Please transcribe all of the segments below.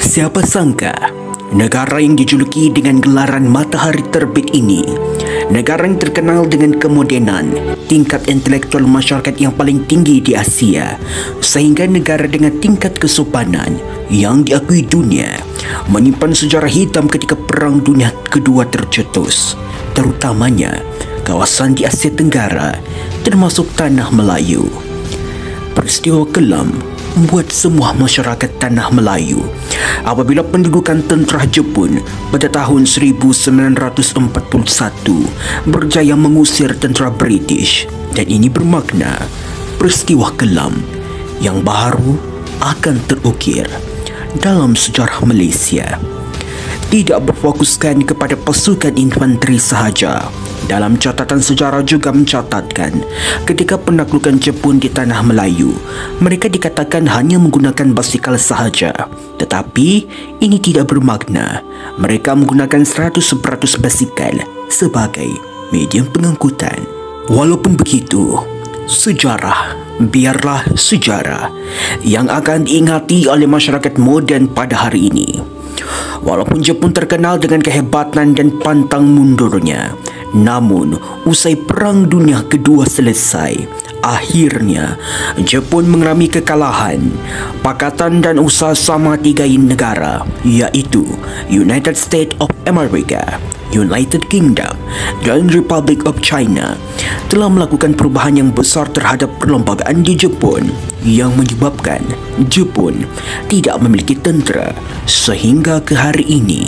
Siapa sangka, negara yang dijuluki dengan gelaran matahari terbit ini, negara yang terkenal dengan kemodenan, tingkat intelektual masyarakat yang paling tinggi di Asia, sehingga negara dengan tingkat kesopanan yang diakui dunia, menyimpan sejarah hitam ketika Perang Dunia Kedua tercetus, terutamanya kawasan di Asia Tenggara, termasuk Tanah Melayu. Peristiwa kelam membuat semua masyarakat Tanah Melayu apabila pendudukan tentera Jepun pada tahun 1941 berjaya mengusir tentera British, dan ini bermakna peristiwa kelam yang baru akan terukir dalam sejarah Malaysia. Tidak berfokuskan kepada pasukan infanteri sahaja. Dalam catatan sejarah juga mencatatkan ketika penaklukan Jepun di Tanah Melayu, mereka dikatakan hanya menggunakan basikal sahaja. Tetapi ini tidak bermakna mereka menggunakan 100% basikal sebagai medium pengangkutan. Walaupun begitu, sejarah biarlah sejarah yang akan diingati oleh masyarakat moden pada hari ini. Walaupun Jepun terkenal dengan kehebatan dan pantang mundurnya, namun usai Perang Dunia Kedua selesai, akhirnya Jepun mengalami kekalahan. Pakatan dan usaha sama tiga negara, iaitu United States of America, United Kingdom, dan Republic of China, telah melakukan perubahan yang besar terhadap perlembagaan di Jepun, yang menyebabkan Jepun tidak memiliki tentera sehingga ke hari ini.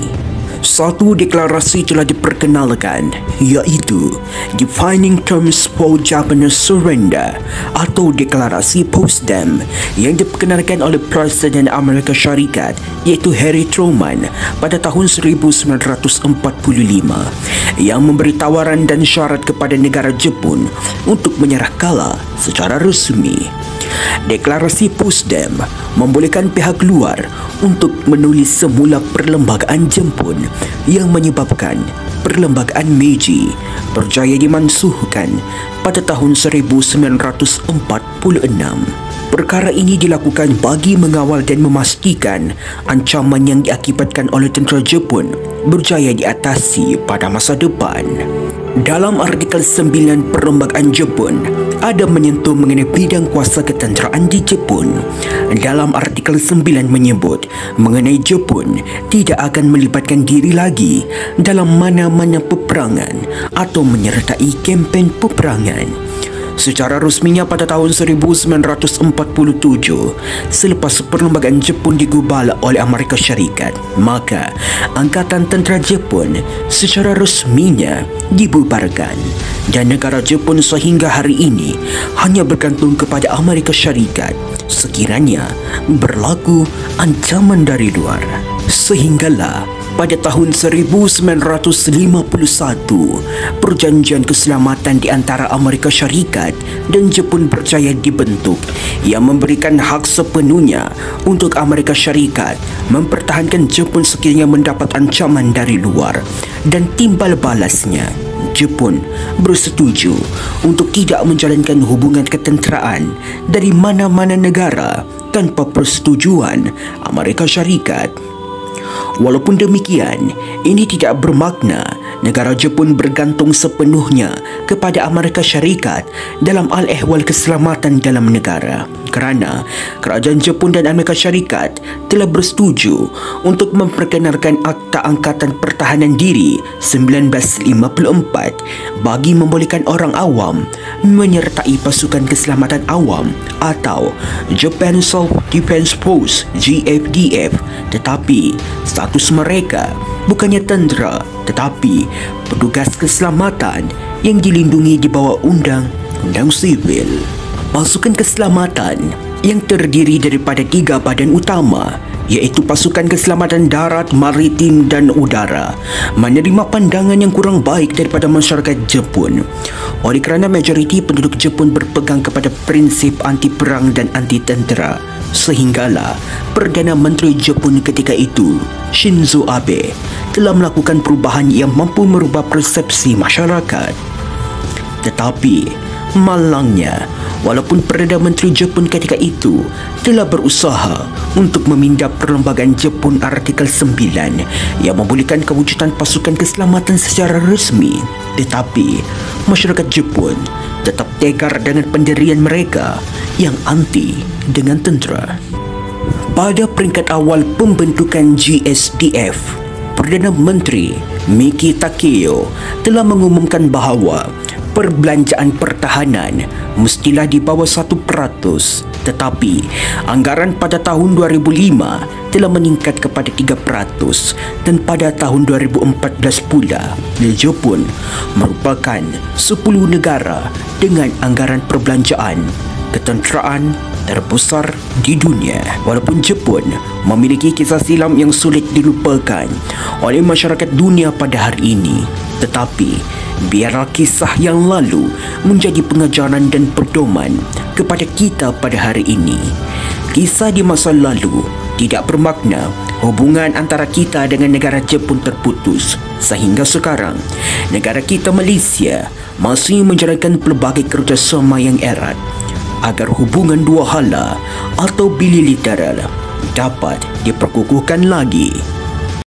Satu deklarasi telah diperkenalkan, iaitu Defining Terms for Japanese Surrender atau Deklarasi Potsdam, yang diperkenalkan oleh Presiden Amerika Syarikat iaitu Harry Truman pada tahun 1945, yang memberi tawaran dan syarat kepada negara Jepun untuk menyerah kalah secara resmi. Deklarasi Potsdam membolehkan pihak luar untuk menulis semula perlembagaan Jepun, yang menyebabkan perlembagaan Meiji berjaya dimansuhkan pada tahun 1946. Perkara ini dilakukan bagi mengawal dan memastikan ancaman yang diakibatkan oleh tentera Jepun berjaya diatasi pada masa depan. Dalam artikel 9 Perlembagaan Jepun ada menyentuh mengenai bidang kuasa ketenteraan di Jepun. Dalam artikel 9 menyebut mengenai Jepun tidak akan melibatkan diri lagi dalam mana-mana peperangan atau menyertai kempen peperangan. Secara resminya pada tahun 1947, selepas perlembagaan Jepun digubal oleh Amerika Syarikat, maka Angkatan Tentera Jepun secara resminya dibubarkan, dan negara Jepun sehingga hari ini hanya bergantung kepada Amerika Syarikat sekiranya berlaku ancaman dari luar. Sehinggalah pada tahun 1951, Perjanjian Keselamatan di antara Amerika Syarikat dan Jepun berjaya dibentuk, yang memberikan hak sepenuhnya untuk Amerika Syarikat mempertahankan Jepun sekiranya mendapat ancaman dari luar, dan timbal balasnya Jepun bersetuju untuk tidak menjalankan hubungan ketenteraan dari mana-mana negara tanpa persetujuan Amerika Syarikat. Walaupun demikian, ini tidak bermakna negara Jepun bergantung sepenuhnya kepada Amerika Syarikat dalam al-ehwal keselamatan dalam negara, kerana kerajaan Jepun dan Amerika Syarikat telah bersetuju untuk memperkenalkan Akta Angkatan Pertahanan Diri 1954 bagi membolehkan orang awam menyertai pasukan keselamatan awam atau Japan Self Defense Force (JFDF), tetapi status mereka bukannya tentera tetapi petugas keselamatan yang dilindungi di bawah Undang-Undang Sivil. Pasukan keselamatan yang terdiri daripada 3 badan utama, iaitu Pasukan Keselamatan Darat, Maritim dan Udara, menerima pandangan yang kurang baik daripada masyarakat Jepun. Oleh kerana majoriti penduduk Jepun berpegang kepada prinsip anti perang dan anti tentera, sehinggalah Perdana Menteri Jepun ketika itu, Shinzo Abe, telah melakukan perubahan yang mampu merubah persepsi masyarakat. Tetapi Malangnya, walaupun Perdana Menteri Jepun ketika itu telah berusaha untuk meminda Perlembagaan Jepun Artikel 9 yang membolehkan kewujudan pasukan keselamatan secara resmi, tetapi masyarakat Jepun tetap tegar dengan pendirian mereka yang anti dengan tentera. Pada peringkat awal pembentukan GSDF, Perdana Menteri Miki Takeo telah mengumumkan bahawa perbelanjaan pertahanan mestilah di bawah 1%, tetapi anggaran pada tahun 2005 telah meningkat kepada 3% dan pada tahun 2014 pula, Jepun merupakan 10 negara dengan anggaran perbelanjaan ketenteraan terbesar di dunia. Walaupun Jepun memiliki kisah silam yang sulit dilupakan oleh masyarakat dunia pada hari ini, tetapi biarlah kisah yang lalu menjadi pengajaran dan pedoman kepada kita pada hari ini. Kisah di masa lalu tidak bermakna hubungan antara kita dengan negara Jepun terputus. Sehingga sekarang, negara kita Malaysia masih menjalankan pelbagai kerjasama yang erat agar hubungan dua hala atau bilateral dapat diperkukuhkan lagi.